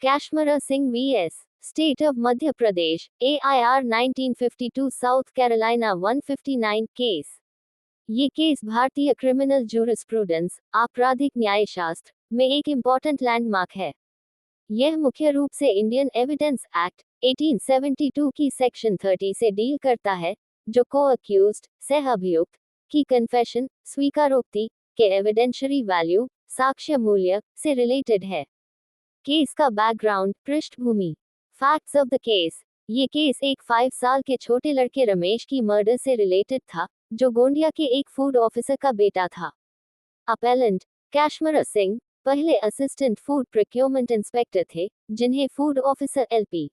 Kashmir Singh vs. State of Madhya Pradesh, AIR 1952 South Carolina 159 case. ये case भारतीय criminal jurisprudence आपराधिक न्यायशास्त्र में एक इम्पॉर्टेंट लैंडमार्क है। यह मुख्य रूप से इंडियन एविडेंस एक्ट 1872 की सेक्शन 30 से डील करता है, जो को अक्यूज्ड सह अभियुक्त की कन्फेशन स्वीकारोक्ति के एविडेंशरी वैल्यू साक्ष्य मूल्य से रिलेटेड है। केस का बैकग्राउंड पृष्ठभूमि। Facts of the case. ये केस एक 5 साल के छोटे लड़के रमेश की मर्डर से रिलेटेड था, जो गोंडिया के एक फूड ऑफिसर का बेटा था। अपेलेंट कश्मीर सिंह पहले असिस्टेंट फूड प्रोक्योरमेंट इंस्पेक्टर थे, जिन्हें फूड ऑफिसर एलपी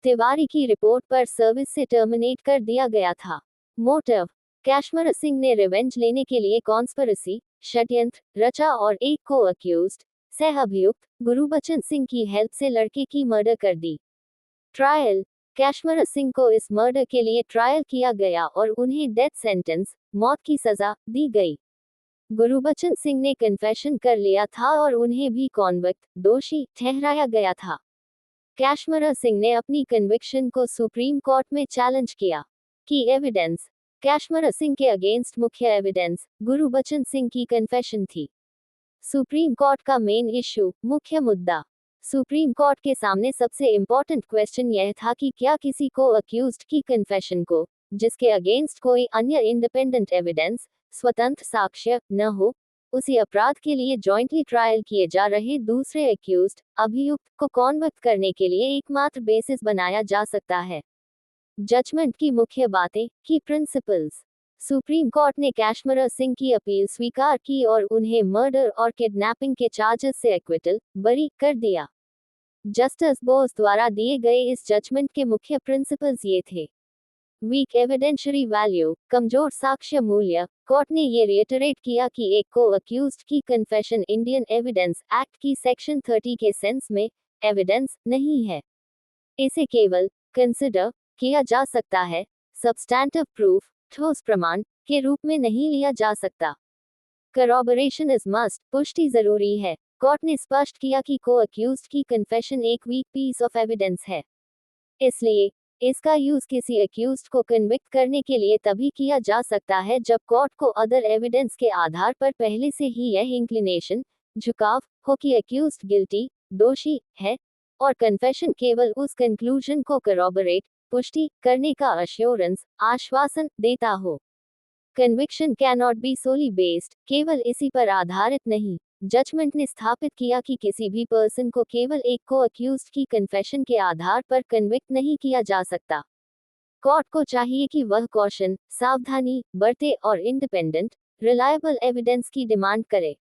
तिवारी की रिपोर्ट पर सर्विस से टर्मिनेट कर दिया गया था। मोटिव कश्मीर सिंह ने रिवेंज लेने के लिए कॉन्स्पिरेसी षड्यंत्र रचा और एक को अक्यूज्ड सह अभियुक्त गुरुबचन सिंह की हेल्प से लड़के की मर्डर कर दी। ट्रायल कश्मीर सिंह को इस मर्डर के लिए ट्रायल किया गया और उन्हें डेथ सेंटेंस मौत की सजा दी गई। गुरुबचन सिंह ने कन्फेशन कर लिया था और उन्हें भी कॉन्विक्ट दोषी ठहराया गया था। कश्मीर सिंह ने अपनी कन्विक्शन को सुप्रीम कोर्ट में चैलेंज किया। की एविडेंस कश्मीर सिंह के अगेंस्ट मुख्य एविडेंस गुरुबचन सिंह की कन्फेशन थी। सुप्रीम कोर्ट का मेन इशू मुख्य मुद्दा। सुप्रीम कोर्ट के सामने सबसे इम्पोर्टेंट क्वेश्चन यह था कि क्या किसी को अक्यूज्ड की कन्फेशन को, जिसके अगेंस्ट कोई अन्य इंडिपेंडेंट एविडेंस स्वतंत्र साक्ष्य न हो, उसी अपराध के लिए जॉइंटली ट्रायल किए जा रहे दूसरे अक्यूज्ड अभियुक्त को कॉन्विक्ट करने के लिए एकमात्र बेसिस बनाया जा सकता है। जजमेंट की मुख्य बातें की प्रिंसिपल्स। सुप्रीम कोर्ट ने कश्मीर सिंह की अपील स्वीकार की और उन्हें मर्डर और किडनैपिंग के चार्जेस से एक्विटल बरी कर दिया। जस्टिस बोस द्वारा दिए गए इस जजमेंट के मुख्य प्रिंसिपल्स ये थे। वीक एविडेंशरी वैल्यू कमजोर साक्ष्य मूल्य। कोर्ट ने ये रिएटरेट किया कि एक को अक्यूज्ड की कन्फेशन इंडियन एविडेंस एक्ट की सेक्शन 30 के सेंस में एविडेंस नहीं है। इसे केवल कंसिडर किया जा सकता है, सब्सटैंटिव प्रूफ ठोस प्रमाण के रूप में नहीं लिया जा सकता। करॉबोरेशन इज मस्ट पुष्टि जरूरी है। कोर्ट ने स्पष्ट किया कि को अक्यूज्ड की कन्फेशन एक वीक पीस ऑफ एविडेंस है, इसलिए इसका यूज किसी अक्यूज्ड को कन्विक्ट करने के लिए तभी किया जा सकता है जब कोर्ट को अदर एविडेंस के आधार पर पहले से ही यह इंक्लिनेशन झुकाव हो कि अक्यूज्ड गिल्टी दोषी है, और कन्फेशन केवल उस कंक्लूजन को करॉबोरेट पुष्टि करने का अश्योरेंस आश्वासन देता हो। Conviction cannot be solely based केवल इसी पर आधारित नहीं। जजमेंट ने स्थापित किया कि किसी भी पर्सन को केवल एक को अक्यूज्ड की कन्फेशन के आधार पर कन्विक्ट नहीं किया जा सकता। कोर्ट को चाहिए कि वह कॉशन सावधानी बरते और इंडिपेंडेंट रिलायबल एविडेंस की डिमांड करे।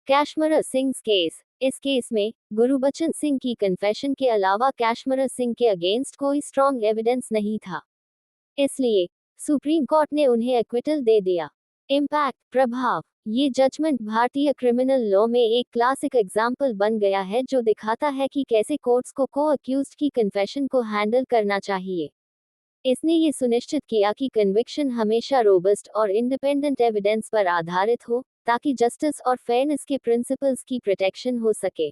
कश्मीर सिंह केस। इस केस में गुरुबचन सिंह की कन्फेशन के अलावा कश्मीर सिंह के अगेंस्ट कोई स्ट्रॉन्ग एविडेंस नहीं था, इसलिए सुप्रीम कोर्ट ने उन्हें एक्विटल दे दिया। इम्पैक्ट प्रभाव। ये जजमेंट भारतीय क्रिमिनल लॉ में एक क्लासिक एग्जाम्पल बन गया है, जो दिखाता है कि कैसे कोर्ट्स को अक्यूज्ड की कन्फेशन को हैंडल करना चाहिए। इसने ये सुनिश्चित किया कि कन्विक्शन हमेशा रोबस्ट और इंडिपेंडेंट एविडेंस पर आधारित हो, ताकि जस्टिस और फेयरनेस के प्रिंसिपल्स की प्रोटेक्शन हो सके।